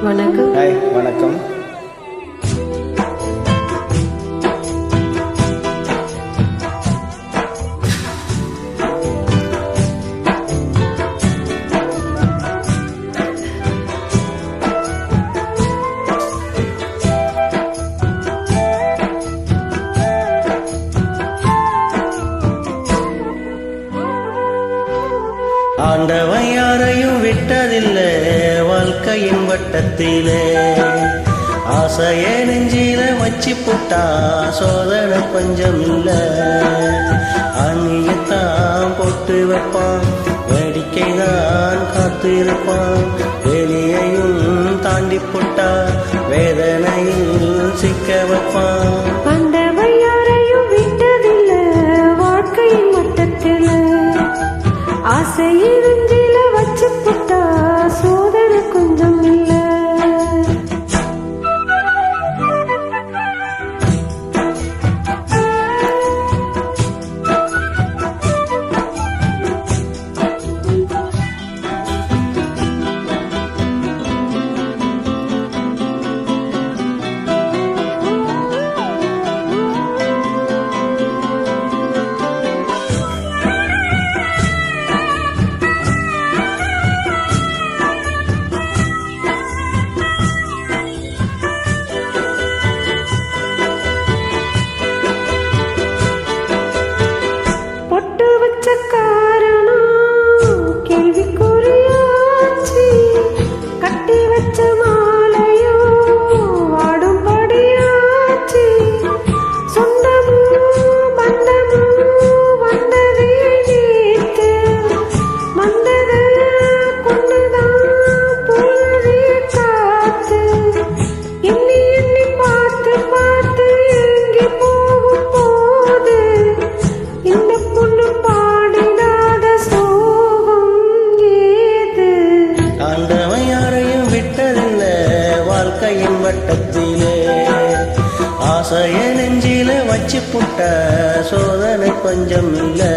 வணக்கம். ஹாய், வணக்கம். ஆண்டவன் யாரையும் விட்டதில்லை வாழ்க்கையின் வட்டத்திலே. ஆசைய நெஞ்சில வச்சு புட்டா சோதனை பஞ்சம் இல்ல. அந்நியத்தான் போட்டு வைப்பான், வேடிக்கைதான் காத்திருப்பான். வெளியையும் தாண்டி புட்டா வேதனையில் சிக்க வைப்பான். ஆண்டவன் யாரையும் விட்டதில்லை வாழ்க்கையின் வட்டத்தில. ஆசையை நெஞ்சில வச்சு புட்டா சோதனை கொஞ்சம் இல்ல. வாழ்க்கையின் வட்டத்திலே ஆசைய நெஞ்சில வச்சு புட்ட சோதனை கொஞ்சம் இல்லை.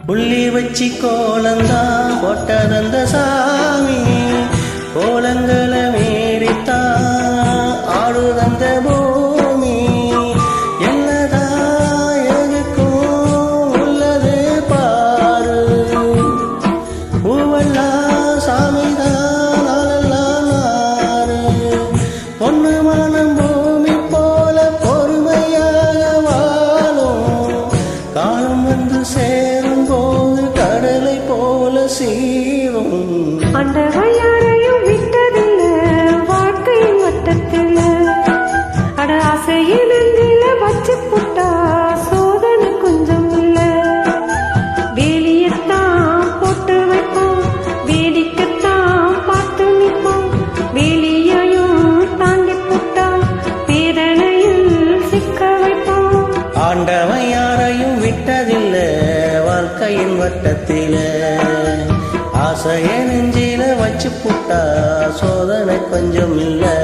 புள்ளி வச்சி கோலந்தா போட்டதந்த சாமி, கோலங்களை மேடித்தா ஆடுதந்த பூமி. என்னதா எதுக்கும் உள்ளது பாரு, பூவெல்லாம் சாமிதான் நாளெல்லாம் மாறு. பொண்ணு மனம் பூமி போல பொறுமையாக வாழும், காலம் வந்து சேரும் போது கடலை போல சீரும். ஆண்டவன் யாரையும் விட்டதில்லை வாழ்க்கையின் வட்டத்தில. அட ஆசையை நெஞ்சில வச்சு புட்டா சோதனை கொஞ்சம் இல்ல. வேலியத்தான் போட்டு வைப்போம், வேடிக்கைத்தான் பார்த்து நிற்போம். வேலியையும் தாண்டி புட்டா வேதனையில் சிக்க வைப்போம். ஆண்டவன் யாரையும் விட்டதில்லை வாழ்க்கையின் வட்டத்தில. ஆசைய நெஞ்சில வச்சு புட்டா சோதனை கொஞ்சம் இல்லை.